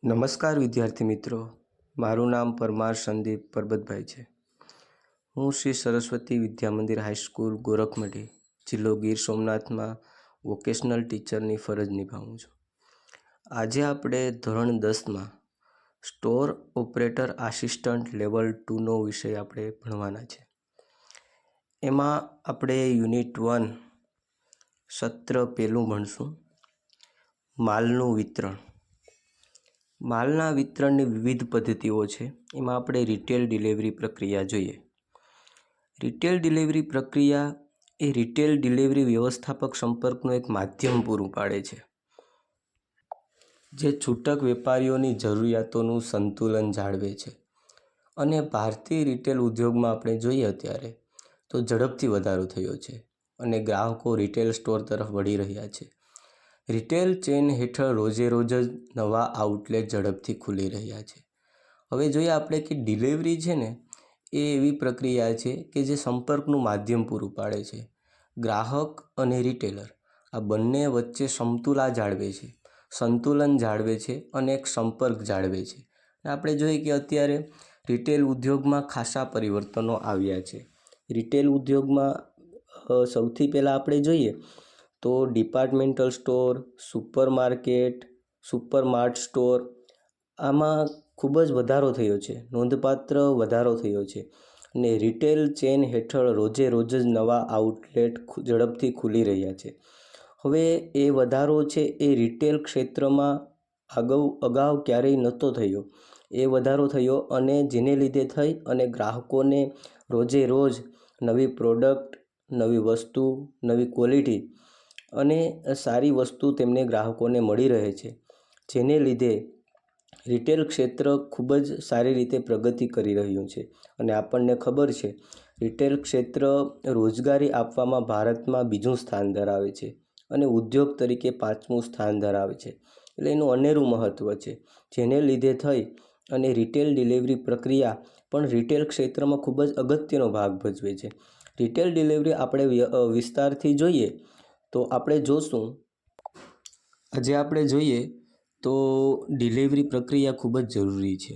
નમસ્કાર વિદ્યાર્થી મિત્રો, મારું નામ પરમાર સંદીપ પરબતભાઈ છે। હું શ્રી સરસ્વતી વિદ્યા મંદિર હાઈસ્કૂલ ગોરખમઢી, જિલ્લો ગીર સોમનાથમાં વોકેશનલ ટીચરની ફરજ નિભાવું છું। આજે આપણે ધોરણ 10માં સ્ટોર ઓપરેટર આસિસ્ટન્ટ લેવલ 2નો વિષય આપણે ભણવાના છે। એમાં આપણે યુનિટ 1 સત્ર પહેલું ભણશું, માલનું વિતરણ। માલના વિતરણની વિવિધ પદ્ધતિઓ છે। એમાં આપણે રિટેલ ડિલિવરી પ્રક્રિયા જોઈએ। રિટેલ ડિલિવરી પ્રક્રિયા એ રિટેલ ડિલિવરી વ્યવસ્થાપક સંપર્કનું એક માધ્યમ પૂરું પાડે છે, જે છૂટક વેપારીઓની જરૂરિયાતોનું સંતુલન જાળવે છે અને ભારતીય રિટેલ ઉદ્યોગમાં આપણે જોઈએ અત્યારે તો ઝડપથી વધારો થયો છે અને ગ્રાહકો રિટેલ સ્ટોર તરફ વળી રહ્યા છે। રિટેલ ચેઇન હેઠળ રોજે રોજ જ નવા આઉટલેટ ઝડપથી ખુલી રહ્યા છે। હવે જોઈએ આપણે કે ડિલિવરી છે ને એ એવી પ્રક્રિયા છે કે જે સંપર્કનું માધ્યમ પૂરું પાડે છે। ગ્રાહક અને રિટેલર આ બંને વચ્ચે સંતુલન જાળવે છે અને એક સંપર્ક જાળવે છે। આપણે જોઈએ કે અત્યારે રિટેલ ઉદ્યોગમાં ખાસા પરિવર્તનો આવ્યા છે। રિટેલ ઉદ્યોગમાં સૌથી પહેલાં આપણે જોઈએ તો ડિપાર્ટમેન્ટલ સ્ટોર, સુપરમાર્ટ સ્ટોર, આમાં ખૂબ જ વધારો થયો છે, નોંધપાત્ર વધારો થયો છે અને રિટેલ ચેઇન હેઠળ રોજે રોજ જ નવા આઉટલેટ ઝડપથી ખુલી રહ્યા છે। હવે એ વધારો છે એ રિટેલ ક્ષેત્રમાં અગાઉ ક્યારેય નહોતો થયો, એ વધારો થયો અને જેને લીધે થઈ અને ગ્રાહકોને રોજે રોજ નવી પ્રોડક્ટ, નવી વસ્તુ, નવી ક્વોલિટી અને સારી વસ્તુ તેમને ગ્રાહકોને મળી રહે છે, જેને લીધે રિટેલ ક્ષેત્ર ખૂબ જ સારી રીતે પ્રગતિ કરી રહ્યું છે। અને આપણને ખબર છે રિટેલ ક્ષેત્ર રોજગારી આપવામાં ભારતમાં બીજું સ્થાન ધરાવે છે અને ઉદ્યોગ તરીકે 5મું સ્થાન ધરાવે છે, એટલે એનું અનેરું મહત્ત્વ છે, જેને લીધે થઈ અને રિટેલ ડિલિવરી પ્રક્રિયા પણ રિટેલ ક્ષેત્રમાં ખૂબ જ અગત્યનો ભાગ ભજવે છે। રિટેલ ડિલિવરી આપણે વિસ્તારથી જોઈએ તો આપણે જોશું, આજે આપણે જોઈએ તો ડિલિવરી પ્રક્રિયા ખૂબ જ જરૂરી છે।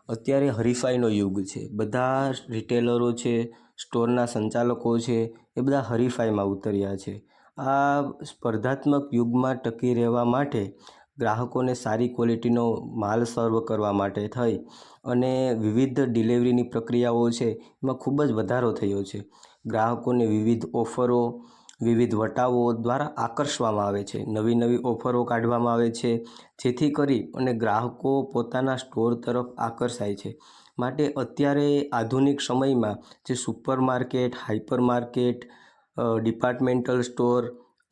અત્યારે હરીફાઈનો યુગ છે, બધા રિટેલરો છે, સ્ટોરના સંચાલકો છે, એ બધા હરીફાઈમાં ઉતર્યા છે। આ સ્પર્ધાત્મક યુગમાં ટકી રહેવા માટે ગ્રાહકોને સારી ક્વોલિટીનો માલ સર્વ કરવા માટે થઈ અને વિવિધ ડિલિવરીની પ્રક્રિયાઓ છે એમાં ખૂબ જ વધારો થયો છે। ગ્રાહકોને વિવિધ ઓફરો, વિવિધ વટાઓ દ્વારા આકર્ષવામાં આવે છે, નવી નવી ઓફરો કાઢવામાં આવે છે, જેથી કરી અને ગ્રાહકો પોતાના સ્ટોર તરફ આકર્ષાય છે। માટે અત્યારે આધુનિક સમયમાં જે સુપરમાર્કેટ, હાઇપરમાર્કેટ, ડિપાર્ટમેન્ટલ સ્ટોર,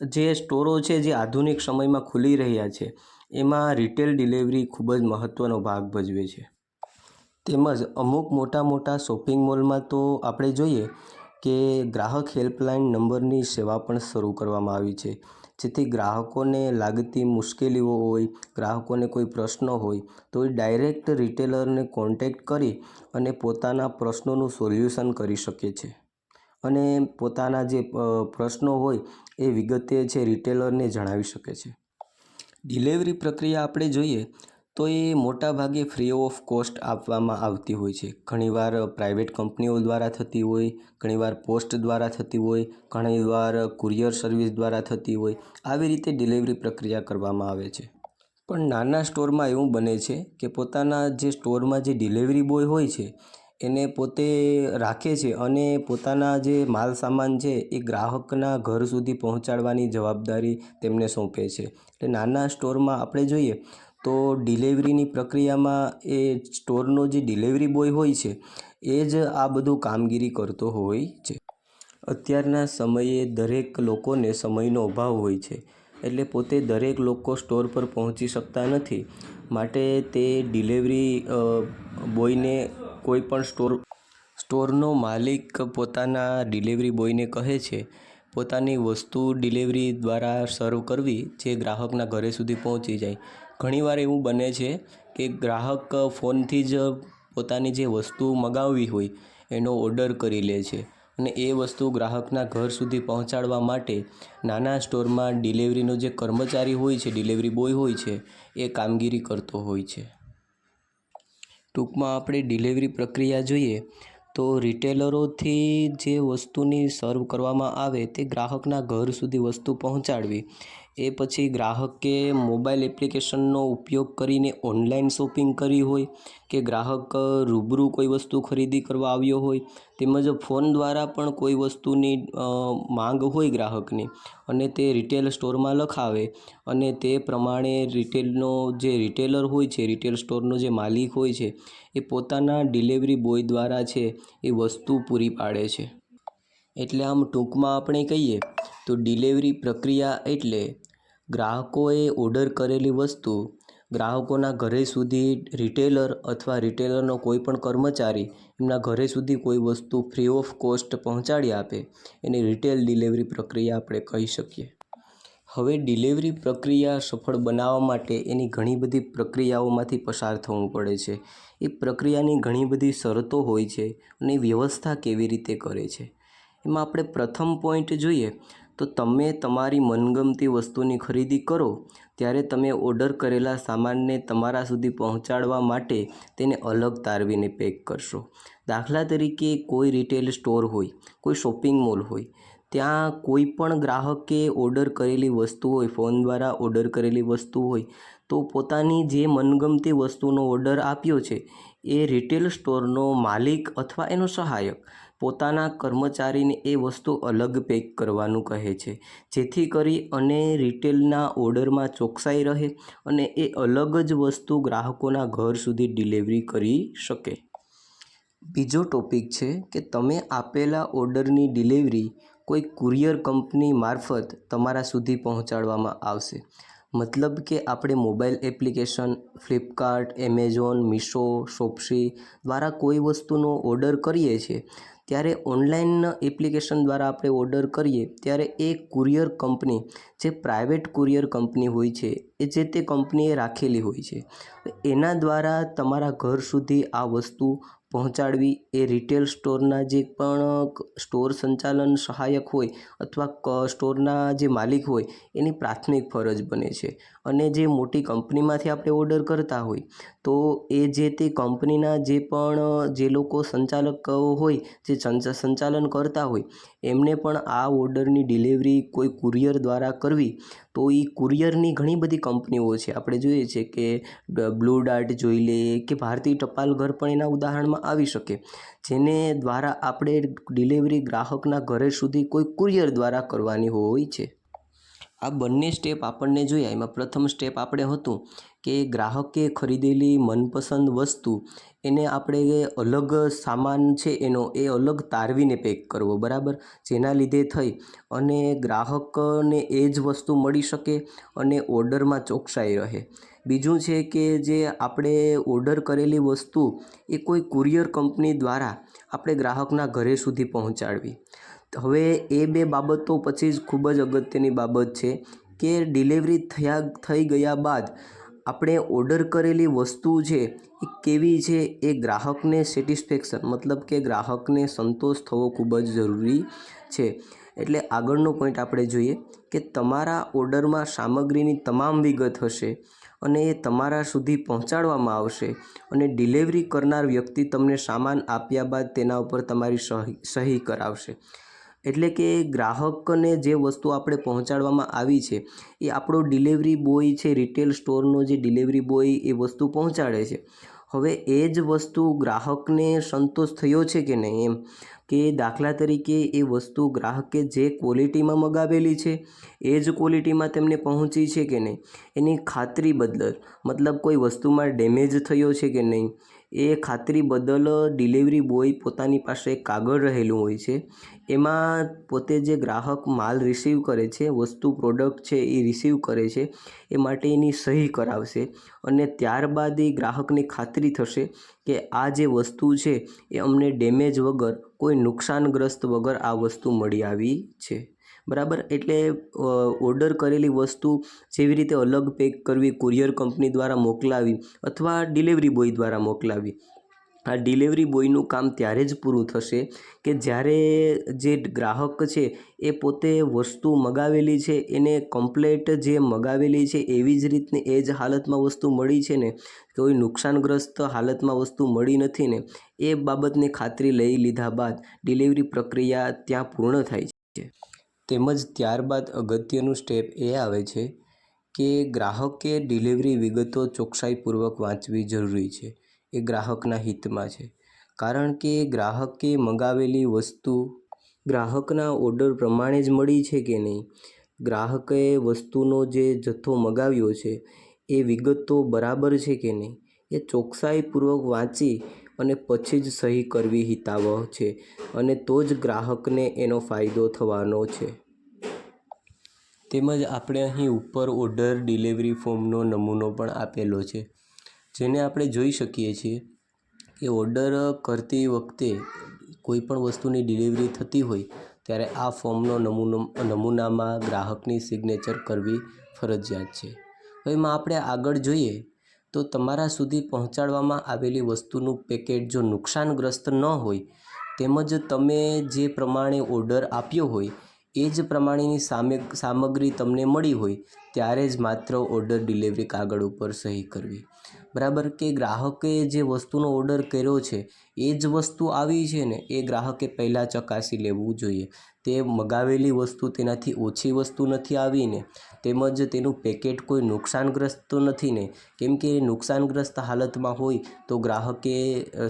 જે સ્ટોરો છે જે આધુનિક સમયમાં ખુલી રહ્યા છે, એમાં રિટેલ ડિલિવરી ખૂબ જ મહત્ત્વનો ભાગ ભજવે છે। તેમજ અમુક મોટા શોપિંગ મોલમાં તો આપણે જોઈએ કે ગ્રાહક હેલ્પલાઇન નંબરની સેવા પણ શરૂ કરવામાં આવી છે, જેથી ગ્રાહકોને લાગતી મુશ્કેલીઓ હોય, ગ્રાહકોને કોઈ પ્રશ્ન હોય તો એ ડાયરેક્ટ રિટેલરને કોન્ટેક્ટ કરી અને પોતાના પ્રશ્નોનું સોલ્યુશન કરી શકે છે અને પોતાના જે પ્રશ્નો હોય એ વિગતે છે રિટેલરને જણાવી શકે છે। ડિલિવરી પ્રક્રિયા આપણે જોઈએ તો એ મોટાભાગે ફ્રી ઓફ કોસ્ટ આપવામાં આવતી હોય છે। ઘણીવાર પ્રાઇવેટ કંપનીઓ દ્વારા થતી હોય, ઘણીવાર પોસ્ટ દ્વારા થતી હોય, ઘણીવાર કુરિયર સર્વિસ દ્વારા થતી હોય, આવી રીતે ડિલિવરી પ્રક્રિયા કરવામાં આવે છે। પણ નાના સ્ટોરમાં એવું બને છે કે પોતાના જે સ્ટોરમાં જે ડિલિવરી બોય હોય છે એને પોતે રાખે છે અને પોતાના જે માલ સામાન છે એ ગ્રાહકના ઘર સુધી પહોંચાડવાની જવાબદારી તેમને સોંપે છે। એટલે નાના સ્ટોરમાં આપણે જોઈએ તો ડિલિવરીની પ્રક્રિયામાં એ સ્ટોરનો જે ડિલિવરી બોય હોય છે એ જ આ બધું કામગીરી કરતો હોય છે। અત્યારના સમયે દરેક લોકોને સમયનો અભાવ હોય છે, એટલે પોતે દરેક લોકો સ્ટોર પર પહોંચી શકતા નથી, માટે તે ડિલિવરી બોયને કોઈ પણ સ્ટોરનો માલિક પોતાના ડિલિવરી બોયને કહે છે પોતાની વસ્તુ ડિલિવરી દ્વારા સર્વ કરવી, જે ગ્રાહકના ઘરે સુધી પહોંચી જાય। ઘણીવાર એવું બને છે કે ગ્રાહક ફોનથી જ પોતાની જે વસ્તુ મગાવવી હોય એનો ઓર્ડર કરી લે છે અને એ વસ્તુ ગ્રાહકના ઘર સુધી પહોંચાડવા માટે નાના સ્ટોરમાં ડિલિવરીનો જે કર્મચારી હોય છે, ડિલિવરી બોય હોય છે, એ કામગીરી કરતો હોય છે. ટૂંકમાં આપણે ડિલિવરી પ્રક્રિયા જોઈએ તો રિટેલરોથી જે વસ્તુની સર્વ કરવામાં આવે તે ગ્રાહકના ઘર સુધી વસ્તુ પહોંચાડવી. એ પછી ગ્રાહકે મોબાઈલ એપ્લિકેશનનો ઉપયોગ કરીને ઓનલાઈન શોપિંગ કરી હોય કે ગ્રાહક રૂબરૂ કોઈ વસ્તુ ખરીદી કરવા આવ્યો હોય, તેમજ ફોન દ્વારા પણ કોઈ વસ્તુની માંગ હોય ગ્રાહકની અને તે રિટેલ સ્ટોરમાં લખાવે અને તે પ્રમાણે રિટેલર હોય છે, રિટેલ સ્ટોરનો જે માલિક હોય છે, એ પોતાના ડિલિવરી બોય દ્વારા છે એ વસ્તુ પૂરી પાડે છે. એટલે આમ ટૂંકમાં આપણે કહીએ તો ડિલિવરી પ્રક્રિયા એટલે ગ્રાહકોએ ઓર્ડર કરેલી વસ્તુ ગ્રાહકોના ઘરે સુધી રિટેલર અથવા રિટેલરનો કોઈ પણ કર્મચારી એમના ઘરે સુધી કોઈ વસ્તુ ફ્રી ઓફ કોસ્ટ પહોંચાડી આપે એને રિટેલ ડિલિવરી પ્રક્રિયા આપણે કહી શકીએ. હવે ડિલિવરી પ્રક્રિયા સફળ બનાવવા માટે એની ઘણી બધી પ્રક્રિયાઓમાંથી પસાર થવું પડે છે. એ પ્રક્રિયાની ઘણી બધી શરતો હોય છે અને વ્યવસ્થા કેવી રીતે કરે છે. એમાં આપણે પ્રથમ પોઈન્ટ જોઈએ તો તમે તમારી મનગમતી વસ્તુની ખરીદી કરો ત્યારે તમે ઓર્ડર કરેલા સામાનને તમારા સુધી પહોંચાડવા માટે તેને અલગ તારવીને પેક કરશો. દાખલા તરીકે કોઈ રિટેલ સ્ટોર હોય, કોઈ શોપિંગ મોલ હોય, ત્યાં કોઈ પણ ગ્રાહકે ઓર્ડર કરેલી વસ્તુ હોય, ફોન દ્વારા ઓર્ડર કરેલી વસ્તુ હોય તો પોતાની જે મનગમતી વસ્તુનો ઓર્ડર આપ્યો છે એ રિટેલ સ્ટોરનો માલિક અથવા એનો સહાયક પોતાના કર્મચારીને એ વસ્તુ અલગ પેક કરવાનું કહે છે, જેથી કરી અને રિટેલના ઓર્ડરમાં ચોકસાઈ રહે અને એ અલગ જ વસ્તુ ગ્રાહકોના ઘર સુધી ડિલિવરી કરી શકે. બીજો ટોપિક છે કે તમે આપેલા ઓર્ડરની ડિલિવરી કોઈ કુરિયર કંપની મારફત તમારા સુધી પહોંચાડવામાં આવશે. મતલબ કે આપણે mobile application Flipkart, Amazon, Meesho, Shopsy દ્વારા કોઈ વસ્તુનો ઓર્ડર કરીએ છીએ ત્યારે ઓનલાઈન એપ્લિકેશન દ્વારા આપણે ઓર્ડર કરીએ ત્યારે એ કુરિયર કંપની જે પ્રાઇવેટ કુરિયર કંપની હોય છે એ જે તે કંપનીએ રાખેલી હોય છે, એના દ્વારા તમારા ઘર સુધી આ વસ્તુ પહોંચાડવી એ રિટેલ સ્ટોરના જે પણ સ્ટોર સંચાલન સહાયક હોય અથવા સ્ટોરના જે માલિક હોય એની પ્રાથમિક ફરજ બને છે. અને જે મોટી કંપનીમાંથી આપણે ઓર્ડર કરતા હોય તો એ જે તે કંપનીના જે લોકો સંચાલકો હોય, જે સંચાલન કરતા હોય એમને પણ આ ઓર્ડરની ડિલિવરી કોઈ કુરિયર દ્વારા કરવી તો એ કુરિયરની ઘણી બધી કંપનીઓ છે. આપણે જોઈએ છે કે બ્લુ ડાર્ટ જોઈ લઈએ કે ભારતીય ટપાલ ઘર પણ એના ઉદાહરણમાં આવી શકે, જેને દ્વારા આપણે ડિલિવરી ગ્રાહકના ઘરે સુધી કોઈ કુરિયર દ્વારા કરવાની હોય છે. આ બંને સ્ટેપ આપણને જોયા. એમાં પ્રથમ સ્ટેપ આપણે હતું કે ગ્રાહકે ખરીદેલી મનપસંદ વસ્તુ એને આપણે અલગ સામાન છે એનો એ અલગ તારવીને પેક કરવો, બરાબર, જેના લીધે થઈ અને ગ્રાહકને એ જ વસ્તુ મળી શકે અને ઓર્ડરમાં ચોકસાઈ રહે. બીજું છે કે જે આપણે ઓર્ડર કરેલી વસ્તુ એ કોઈ કુરિયર કંપની દ્વારા આપણે ગ્રાહકના ઘરે સુધી પહોંચાડવી. હવે એ બે બાબતો પછી જ ખૂબ જ અગત્યની બાબત છે કે ડિલિવરી થઈ ગયા બાદ આપણે ઓર્ડર કરેલી વસ્તુ છે એ કેવી છે એ ગ્રાહકને સેટિસ્ફેક્શન મતલબ કે ગ્રાહકને સંતોષ થવો ખૂબ જ જરૂરી છે. એટલે આગળનો પોઈન્ટ આપણે જોઈએ કે તમારા ઓર્ડરમાં સામગ્રીની તમામ વિગત હશે અને એ તમારા સુધી પહોંચાડવામાં આવશે અને ડિલિવરી કરનાર વ્યક્તિ તમને સામાન આપ્યા બાદ તેના ઉપર તમારી સહી કરાવશે. એટલે કે ગ્રાહકને જે વસ્તુ આપણે પહોંચાડવામાં આવી છે એ આપણો ડિલિવરી બોય છે, રિટેલ સ્ટોરનો જે ડિલિવરી બોય એ વસ્તુ પહોંચાડે છે. હવે એ જ વસ્તુ ગ્રાહકને સંતોષ થયો છે કે નહીં, એમ કે દાખલા તરીકે એ વસ્તુ ગ્રાહકે જે ક્વોલિટીમાં મગાવેલી છે એ જ ક્વોલિટીમાં તેમને પહોંચી છે કે નહીં, એની ખાતરી બદલ મતલબ કોઈ વસ્તુમાં ડેમેજ થયો છે કે નહીં એ ખાતરી બદલ ડિલિવરી બોય પોતાની પાસે કાગળ રહેલું હોય છે, એમાં પોતે જે ગ્રાહક માલ રિસીવ કરે છે, વસ્તુ પ્રોડક્ટ છે એ રિસીવ કરે છે એ માટે એની સહી કરાવશે અને ત્યારબાદ એ ગ્રાહકને ખાતરી થશે કે આ જે વસ્તુ છે એ અમને ડેમેજ વગર, કોઈ નુકસાનગ્રસ્ત વગર આ વસ્તુ મળી આવી છે, બરાબર. એટલે ઓર્ડર કરેલી વસ્તુ જેવી રીતે અલગ પેક કરવી, કુરિયર કંપની દ્વારા મોકલાવી અથવા ડિલિવરી બોય દ્વારા મોકલાવી, આ ડિલિવરી બોયનું કામ ત્યારે જ પૂરું થશે કે જ્યારે જે ગ્રાહક છે એ પોતે વસ્તુ મગાવેલી છે એને કમ્પ્લેટ જે મગાવેલી છે એવી જ રીતની એ જ હાલતમાં વસ્તુ મળી છે ને, કોઈ નુકસાનગ્રસ્ત હાલતમાં વસ્તુ મળી નથી ને, એ બાબતની ખાતરી લઈ લીધા બાદ ડિલિવરી પ્રક્રિયા ત્યાં પૂર્ણ થાય છે. તેમજ ત્યારબાદ અગત્યનું સ્ટેપ એ આવે છે કે ગ્રાહકે ડિલિવરી વિગતો ચોકસાઈપૂર્વક વાંચવી જરૂરી છે. એ ગ્રાહકના હિતમાં છે, કારણ કે ગ્રાહકે મંગાવેલી વસ્તુ ગ્રાહકના ઓર્ડર પ્રમાણે જ મળી છે કે નહીં, ગ્રાહકે વસ્તુનો જે જથ્થો મગાવ્યો છે એ વિગતો બરાબર છે કે નહીં, એ ચોકસાઈપૂર્વક વાંચી અને પછી જ સહી કરવી હિતાવહ છે, અને તો જ ગ્રાહકને એનો ફાયદો થવાનો છે. તેમજ આપણે અહીં ઉપર ઓર્ડર ડિલિવરી ફોર્મનો નમૂનો પણ આપેલો છે, જેને આપણે જોઈ શકીએ છીએ કે ઓર્ડર કરતી વખતે કોઈ પણ વસ્તુની ડિલિવરી થતી હોય ત્યારે આ ફોર્મનો નમૂનામાં ગ્રાહકની સિગ્નેચર કરવી ફરજિયાત છે. હવે એમાં આપણે આગળ જોઈએ તો તમારા સુધી પહોંચાડવામાં આવેલી વસ્તુનું પેકેટ જો નુકસાનગ્રસ્ત ન હોય તેમજ તમે જે પ્રમાણે ઓર્ડર આપ્યો હોય એ જ પ્રમાણેની સામગ્રી તમને મળી હોય ત્યારે જ માત્ર ઓર્ડર ડિલિવરી કાગળ ઉપર સહી કરવી. બરાબર, કે ગ્રાહકે જે વસ્તુનો ઓર્ડર કર્યો છે એ જ વસ્તુ આવી છે ને, એ ગ્રાહકે પહેલાં ચકાસી લેવું જોઈએ. તે મગાવેલી વસ્તુ તેનાથી ઓછી વસ્તુ નથી આવી ને, તેમજ તેનું પેકેટ કોઈ નુકસાનગ્રસ્ત તો નથી ને, કેમ કે નુકસાનગ્રસ્ત હાલતમાં હોય તો ગ્રાહકે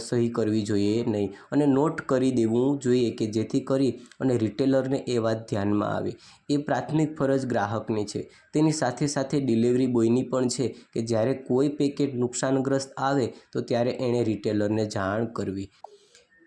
સહી કરવી જોઈએ નહીં, અને નોટ કરી દેવું જોઈએ કે જેથી કરી અને રિટેલરને એ વાત ધ્યાનમાં આવે. એ પ્રાથમિક ફરજ ગ્રાહકની છે. તેની સાથે સાથે ડિલિવરી બોયની પણ છે કે જ્યારે કોઈ પેકેટ નુકસાનગ્રસ્ત આવે તો ત્યારે એણે રિટેલરને જાણ કરવી.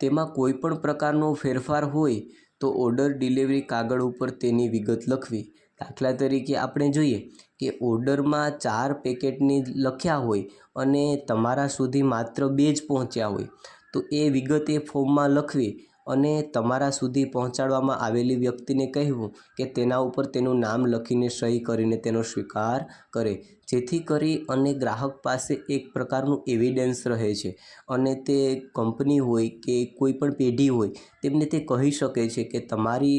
તેમાં કોઈ પણ પ્રકારનો ફેરફાર હોય તો ઓર્ડર ડિલિવરી કાગળ ઉપર તેની વિગત લખવી. દાખલા તરીકે આપણે જોઈએ કે ઓર્ડરમાં 4 પેકેટની લખ્યા હોય અને તમારા સુધી માત્ર 2 જ પહોંચ્યા હોય, તો એ વિગત એ ફોર્મમાં લખવી અને તમારા સુધી પહોંચાડવામાં આવેલી વ્યક્તિને કહેવું કે તેના ઉપર તેનું નામ લખીને સહી કરીને તેનો સ્વીકાર કરે, જેથી કરી અને ગ્રાહક પાસે એક પ્રકારનું એવિડન્સ રહે છે, અને તે કંપની હોય કે કોઈ પણ પેઢી હોય તેમને તે કહી શકે છે કે તમારી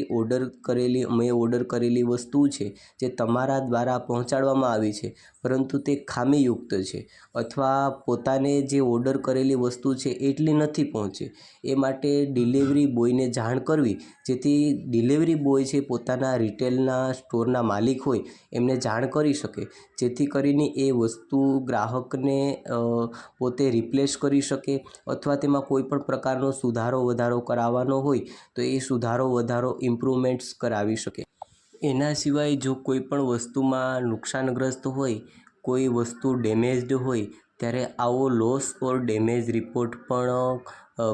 મેં ઓર્ડર કરેલી વસ્તુ છે જે તમારા દ્વારા પહોંચાડવામાં આવી છે પરંતુ તે ખામીયુક્ત છે, અથવા પોતાને જે ઓર્ડર કરેલી વસ્તુ છે એટલી નથી પહોંચી. એ માટે ડિલિવરી બોયને જાણ કરવી, જેથી ડિલિવરી બોય છે પોતાના રિટેલના સ્ટોરના માલિક હોય એમને જાણ કરી શકે, જેથી કરીને એ વસ્તુ ગ્રાહકને પોતે રિપ્લેસ કરી શકે, અથવા તેમાં કોઈ પણ પ્રકારનો સુધારો વધારો કરાવવાનો હોય તો એ સુધારો વધારો ઇમ્પ્રુવમેન્ટ્સ કરાવી શકે. એના સિવાય જો કોઈ પણ વસ્તુમાં નુકસાનગ્રસ્ત હોય, કોઈ વસ્તુ ડેમેજ્ડ હોય, ત્યારે આવો લોસ ઓર ડેમેજ રિપોર્ટ પણ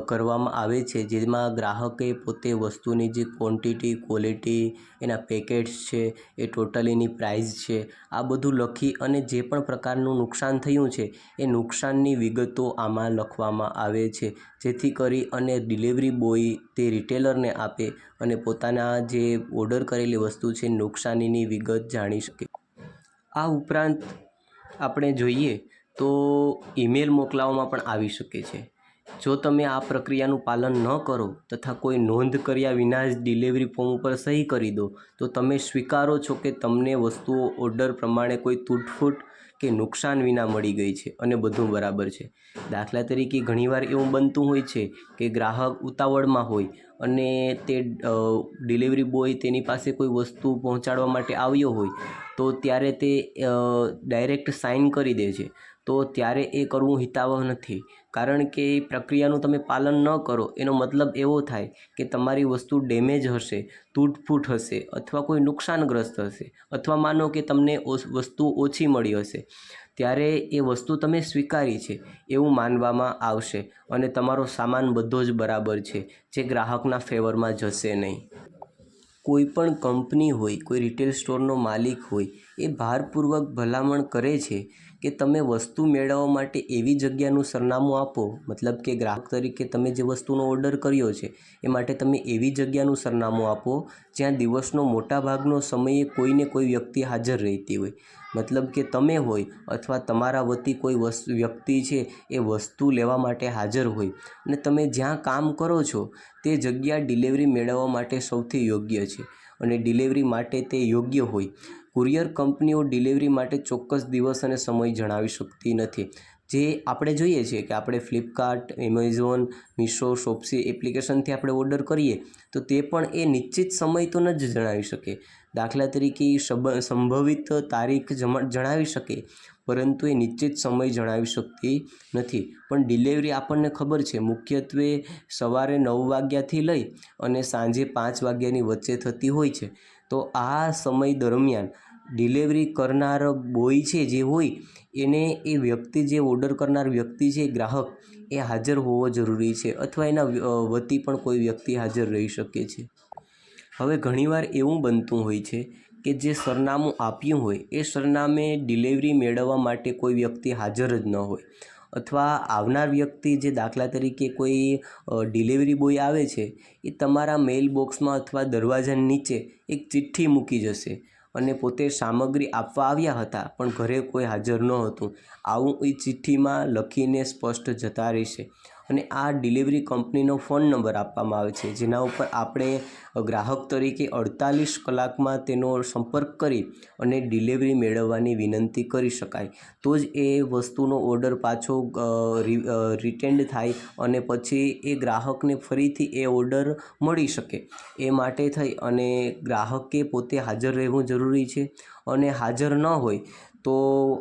કરવામાં આવે છે, જેમાં ગ્રાહકે પોતે વસ્તુની જે ક્વોન્ટિટી, ક્વોલિટી, એના પેકેટ્સ છે, એ ટોટલીની પ્રાઇસ છે, આ બધું લખી અને જે પણ પ્રકારનું નુકસાન થયું છે એ નુકસાનની વિગતો આમાં લખવામાં આવે છે, જેથી કરી અને ડિલિવરી બોય તે રિટેલરને આપે અને પોતાના જે ઓર્ડર કરેલી વસ્તુ છે નુકસાનીની વિગત જાણી શકે. આ ઉપરાંત આપણે જોઈએ તો ઈમેલ મોકલાવવામાં પણ આવી શકે છે. જો તમે આ પ્રક્રિયાનું પાલન ન કરો તથા કોઈ નોંધ કર્યા વિના જ ડિલિવરી ફોર્મ ઉપર સહી કરી દો તો તમે સ્વીકારો છો કે તમને વસ્તુઓ ઓર્ડર પ્રમાણે કોઈ તૂટફૂટ કે નુકસાન વિના મળી ગઈ છે અને બધું બરાબર છે. દાખલા તરીકે ઘણીવાર એવું બનતું હોય છે કે ગ્રાહક ઉતાવળમાં હોય અને તે ડિલિવરી બોય તેની પાસે કોઈ વસ્તુ પહોંચાડવા માટે આવ્યો હોય તો ત્યારે તે ડાયરેક્ટ સાઇન કરી દે છે, તો ત્યારે એ કરવું હિતાવહ નથી, કારણ કે એ પ્રક્રિયાનું તમે પાલન ન કરો એનો મતલબ એવો થાય કે તમારી વસ્તુ ડેમેજ હશે, તૂટફૂટ હશે, અથવા કોઈ નુકસાનગ્રસ્ત હશે, અથવા માનો કે તમને વસ્તુ ઓછી મળી હશે, ત્યારે એ વસ્તુ તમે સ્વીકારી છે એવું માનવામાં આવશે અને તમારો સામાન બધો જ બરાબર છે, જે ગ્રાહકના ફેવરમાં જશે નહીં. કોઈ પણ કંપની હોય, કોઈ રિટેલ સ્ટોરનો માલિક હોય, એ ભારપૂર્વક ભલામણ કરે છે કે તમે વસ્તુ મેળવવા માટે એવી જગ્યાનું સરનામું આપો, મતલબ કે ગ્રાહક તરીકે તમે જે વસ્તુનો ઓર્ડર કર્યો છે એ માટે તમે એવી જગ્યાનું સરનામું આપો જ્યાં દિવસનો મોટા ભાગનો સમયે કોઈને કોઈ વ્યક્તિ હાજર રહેતી હોય, મતલબ કે તમે હોય અથવા તમારા વતી કોઈ વ્યક્તિ છે એ વસ્તુ લેવા માટે હાજર હોય અને તમે જ્યાં કામ કરો છો તે જગ્યા ડિલિવરી મેળવવા માટે સૌથી યોગ્ય છે અને ડિલિવરી માટે તે યોગ્ય હોય. કુરિયર કંપનીઓ ડિલિવરી માટે ચોક્કસ દિવસ અને સમય જણાવી શકતી નથી. જે આપણે જોઈએ છીએ કે આપણે ફ્લિપકાર્ટ, એમેઝોન, મીશો, શોપ્સી એપ્લિકેશનથી આપણે ઓર્ડર કરીએ તો તે પણ એ નિશ્ચિત સમય તો ન જ જણાવી શકે. દાખલા તરીકે સંભવિત તારીખ જણાવી શકે, પરંતુ એ નિશ્ચિત સમય જણાવી શકતી નથી. પણ ડિલિવરી આપણને ખબર છે મુખ્યત્વે સવારે 9 વાગ્યાથી લઈ અને સાંજે 5 વાગ્યાની વચ્ચે થતી હોય છે. તો આ સમય દરમિયાન ડિલિવરી કરનાર બોય છે જે હોય એને એ વ્યક્તિ, જે ઓર્ડર કરનાર વ્યક્તિ છે, ગ્રાહક, એ હાજર હોવો જરૂરી છે અથવા એના વતી પણ કોઈ વ્યક્તિ હાજર રહી શકે છે. હવે ઘણીવાર એવું બનતું હોય છે કે જે સરનામું આપ્યું હોય એ સરનામે ડિલિવરી મેળવવા માટે કોઈ વ્યક્તિ હાજર જ ન હોય અથવા આવનાર વ્યક્તિ, જે દાખલા તરીકે કોઈ ડિલિવરી બોય આવે છે, એ તમારા મેઇલ બોક્સમાં અથવા દરવાજાની નીચે એક ચિઠ્ઠી મૂકી જશે અને પોતે સામગ્રી આપવા આવ્યા હતા પણ ઘરે કોઈ હાજર ન હતું, આવું એ ચિઠ્ઠીમાં લખીને સ્પષ્ટ જતા રહેશે. અને આ ડિલિવરી કંપનીનો ફોન નંબર આપવામાં આવે છે જેના ઉપર આપણે ગ્રાહક તરીકે 48 કલાકમાં તેનો સંપર્ક કરી અને ડિલિવરી મેળવવાની વિનંતી કરી શકાય. તો જ એ વસ્તુનો ઓર્ડર પાછો રિટેન્ડ થાય અને પછી એ ગ્રાહકને ફરીથી એ ઓર્ડર મળી શકે. એ માટે થઈ અને ગ્રાહકે પોતે હાજર રહેવું જરૂરી છે અને હાજર ન હોય તો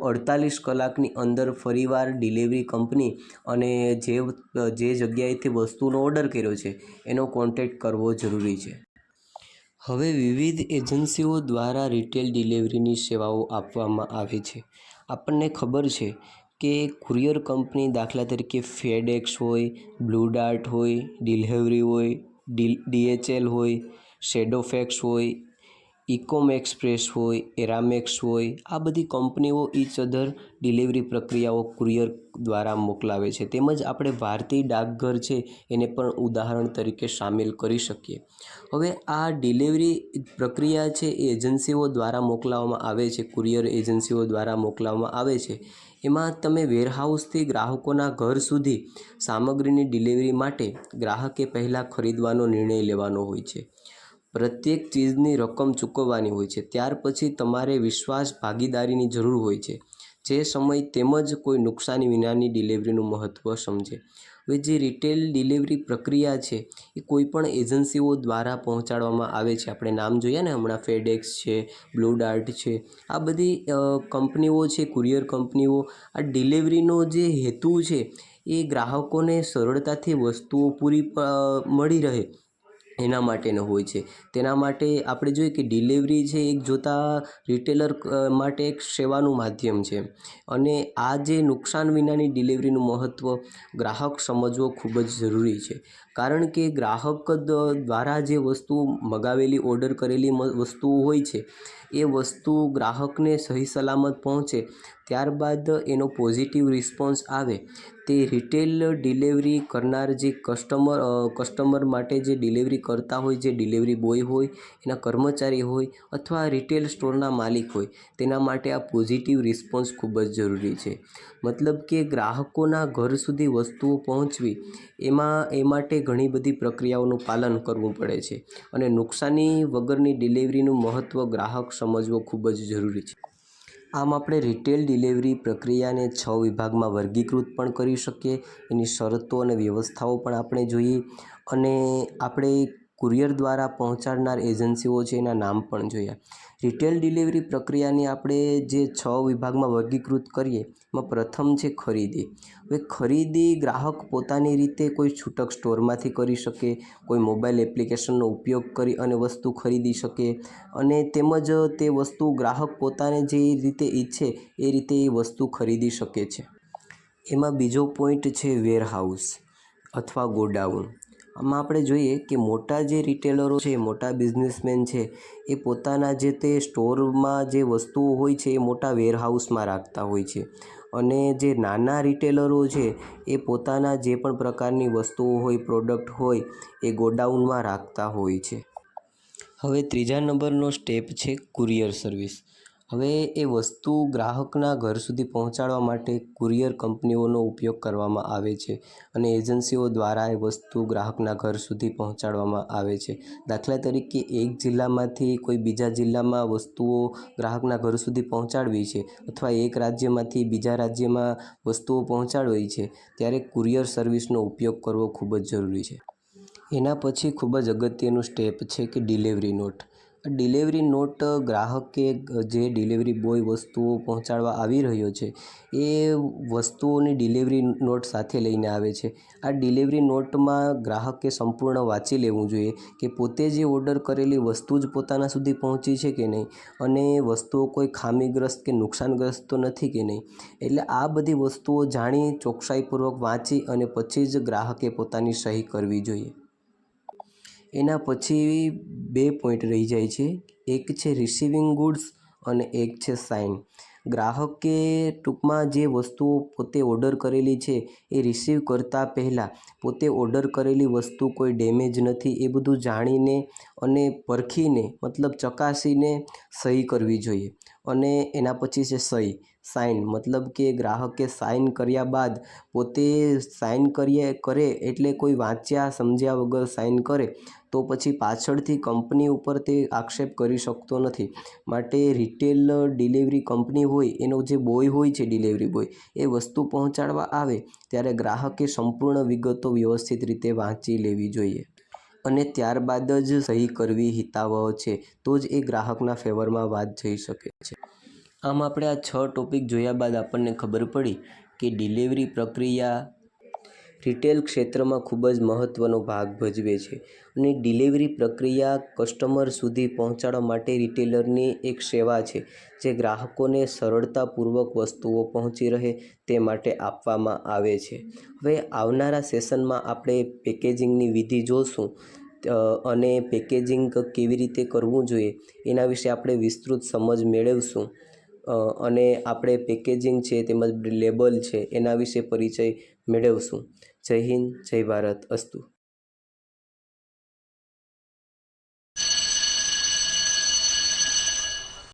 48 કલાકની અંદર ફરીવાર ડિલિવરી કંપની અને જે જગ્યાએથી વસ્તુનો ઓર્ડર કર્યો છે એનો કોન્ટેક્ટ કરવો જરૂરી છે. હવે વિવિધ એજન્સીઓ દ્વારા રિટેલ ડિલિવરીની સેવાઓ આપવામાં આવે છે. આપણને ખબર છે કે કુરિયર કંપની, દાખલા તરીકે ફેડએક્સ હોય, બ્લુ ડાર્ટ હોય, ડિલિવરી હોય, DHL હોય, શેડોફેક્સ હોય, ઇકોમ એક્સપ્રેસ હોય, એરામેક્સ હોય, આ બધી કંપનીઓ ઈચ અધર ડિલિવરી પ્રક્રિયાઓ કુરિયર દ્વારા મોકલાવે છે. તેમજ આપણે ભારતીય ડાકઘર છે એને પણ ઉદાહરણ તરીકે સામેલ કરી શકીએ. હવે આ ડિલિવરી પ્રક્રિયા છે એ એજન્સીઓ દ્વારા મોકલાવવામાં આવે છે, કુરિયર એજન્સીઓ દ્વારા મોકલાવવામાં આવે છે. એમાં તમે વેરહાઉસથી ગ્રાહકોના ઘર સુધી સામગ્રીની ડિલિવરી માટે ગ્રાહકે પહેલાં ખરીદવાનો નિર્ણય લેવાનો હોય છે. પ્રત્યેક ચીજની રકમ ચૂકવવાની હોય છે. ત્યાર પછી તમારે વિશ્વાસ ભાગીદારીની જરૂર હોય છે, જે સમય તેમજ કોઈ નુકસાની વિનાની ડિલિવરીનું મહત્ત્વ સમજે. હવે જે રિટેલ ડિલિવરી પ્રક્રિયા છે એ કોઈપણ એજન્સીઓ દ્વારા પહોંચાડવામાં આવે છે. આપણે નામ જોઈએ ને હમણાં, ફેડએક્સ છે, બ્લુ ડાર્ટ છે, આ બધી કંપનીઓ છે, કુરિયર કંપનીઓ. આ ડિલિવરીનો જે હેતુ છે એ ગ્રાહકોને સરળતાથી વસ્તુઓ પૂરી મળી રહે એના માટેનો હોય છે. તેના માટે આપણે જોઈએ કે ડિલિવરી છે એક જોતાં રિટેલર માટે એક સેવાનું માધ્યમ છે અને આ જે નુકસાન વિનાની ડિલિવરીનું મહત્ત્વ ગ્રાહક સમજવો ખૂબ જ જરૂરી છે. કારણ કે ગ્રાહક દ્વારા જે વસ્તુ મગાવેલી, ઓર્ડર કરેલી વસ્તુઓ હોય છે એ વસ્તુ ગ્રાહકને સહી સલામત પહોંચે, ત્યારબાદ એનો પોઝિટિવ રિસ્પોન્સ આવે, તે રિટેલ ડિલિવરી કરનાર જે કસ્ટમર માટે જે ડિલિવરી કરતા હોય, જે ડિલિવરી બોય હોય, એના કર્મચારી હોય અથવા રિટેલ સ્ટોરના માલિક હોય, તેના માટે આ પોઝિટિવ રિસ્પોન્સ ખૂબ જ જરૂરી છે. મતલબ કે ગ્રાહકોના ઘર સુધી વસ્તુઓ પહોંચવી એ માટે ઘણી બધી પ્રક્રિયાઓનું પાલન કરવું પડે છે અને નુકસાની વગરની ડિલિવરીનું મહત્ત્વ ગ્રાહક સમજવો ખૂબ જ જરૂરી છે. આમ આપણે રિટેલ ડિલિવરી પ્રક્રિયાને 6 વિભાગમાં વર્ગીકૃત પણ કરી શકીએ. એની શરતો અને વ્યવસ્થાઓ પણ આપણે જોઈએ અને આપણે કુરિયર દ્વારા પહોંચાડનાર એજન્સીઓ છે એના નામ પણ જોયા. રિટેલ ડિલિવરી પ્રક્રિયાની આપણે જે 6 વિભાગમાં વર્ગીકૃત કરીએ એમાં પ્રથમ છે ખરીદી. હવે ખરીદી ગ્રાહક પોતાની રીતે કોઈ છૂટક સ્ટોરમાંથી કરી શકે, કોઈ મોબાઈલ એપ્લિકેશનનો ઉપયોગ કરી અને વસ્તુ ખરીદી શકે અને તેમજ તે વસ્તુ ગ્રાહક પોતાને જે રીતે ઈચ્છે એ રીતે એ વસ્તુ ખરીદી શકે છે. એમાં બીજો પોઈન્ટ છે વેરહાઉસ અથવા ગોડાઉન. આમાં આપણે જોઈએ કે મોટા જે રિટેલરો છે, મોટા બિઝનેસમેન છે, એ પોતાના જે તે સ્ટોરમાં જે વસ્તુઓ હોય છે એ મોટા વેરહાઉસમાં રાખતા હોય છે અને જે નાના રિટેલરો છે એ પોતાના જે પણ પ્રકારની વસ્તુઓ હોય, પ્રોડક્ટ હોય એ ગોડાઉનમાં રાખતા હોય છે. હવે ત્રીજા નંબરનો સ્ટેપ છે કુરિયર સર્વિસ. હવે એ વસ્તુ ગ્રાહકના ઘર સુધી પહોંચાડવા માટે કુરિયર કંપનીઓનો ઉપયોગ કરવામાં આવે છે અને એજન્સીઓ દ્વારા એ વસ્તુ ગ્રાહકના ઘર સુધી પહોંચાડવામાં આવે છે. દાખલા તરીકે એક જિલ્લામાંથી કોઈ બીજા જિલ્લામાં વસ્તુઓ ગ્રાહકના ઘર સુધી પહોંચાડવી છે અથવા એક રાજ્યમાંથી બીજા રાજ્યમાં વસ્તુઓ પહોંચાડવી છે, ત્યારે કુરિયર સર્વિસનો ઉપયોગ કરવો ખૂબ જ જરૂરી છે. એના પછી ખૂબ જ અગત્યનું સ્ટેપ છે કે ડિલિવરી નોટ. ડિલિવરી નોટ ગ્રાહકે જે ડિલિવરી બોય વસ્તુઓ પહોંચાડવા આવી રહ્યો છે એ વસ્તુઓની ડિલિવરી નોટ સાથે લઈને આવે છે. આ ડિલિવરી નોટમાં ગ્રાહકે સંપૂર્ણ વાંચી લેવું જોઈએ કે પોતે જે ઓર્ડર કરેલી વસ્તુ જ પોતાના સુધી પહોંચી છે કે નહીં અને વસ્તુઓ કોઈ ખામીગ્રસ્ત કે નુકસાનગ્રસ્ત તો નથી કે નહીં. એટલે આ બધી વસ્તુઓ જાણી ચોકસાઈપૂર્વક વાંચી અને પછી જ ગ્રાહકે પોતાની સહી કરવી જોઈએ. એના પછી 2 પોઈન્ટ રહી જાય છે. એક છે રિસીવિંગ ગુડ્સ અને એક છે સાઇન. ગ્રાહકે ટૂંકમાં જે વસ્તુઓ પોતે ઓર્ડર કરેલી છે એ રિસીવ કરતાં પહેલાં પોતે ઓર્ડર કરેલી વસ્તુ કોઈ ડેમેજ નથી એ બધું જાણીને અને પરખીને મતલબ ચકાસીને સહી કરવી જોઈએ. અને એના પછી છે સહી, સાઇન મતલબ કે ગ્રાહકે સાઇન કર્યા બાદ પોતે સાઇન કરે એટલે કોઈ વાંચ્યા સમજ્યા વગર સાઇન કરે તો પછી પાછળથી કંપની ઉપર તે આક્ષેપ કરી શકતો નથી. માટે રિટેલ ડિલિવરી કંપની હોય એનો જે બોય હોય છે, ડિલિવરી બોય, એ વસ્તુ પહોંચાડવા આવે ત્યારે ગ્રાહકે સંપૂર્ણ વિગતો વ્યવસ્થિત રીતે વાંચી લેવી જોઈએ અને ત્યારબાદ જ સહી કરવી હિતાવહ છે. તો જ એ ગ્રાહકના ફેવરમાં વાત જઈ શકે છે. આમ આપણે આ 6 ટોપિક જોયા બાદ આપણને ખબર પડી કે ડિલિવરી પ્રક્રિયા રિટેલ ક્ષેત્રમાં ખૂબ જ મહત્ત્વનો ભાગ ભજવે છે અને ડિલિવરી પ્રક્રિયા કસ્ટમર સુધી પહોંચાડવા માટે રિટેલરની એક સેવા છે જે ગ્રાહકોને સરળતાપૂર્વક વસ્તુઓ પહોંચી રહે તે માટે આપવામાં આવે છે. હવે આવનારા સેશનમાં આપણે પેકેજિંગની વિધિ જોશું અને પેકેજિંગ કેવી રીતે કરવું જોઈએ એના વિશે આપણે વિસ્તૃત સમજ મેળવશું અને આપણે પેકેજિંગ છે તેમજ લેબલ છે એના વિશે પરિચય મેળવશું. જય હિન્દ, જય ભારત, અસ્તુ.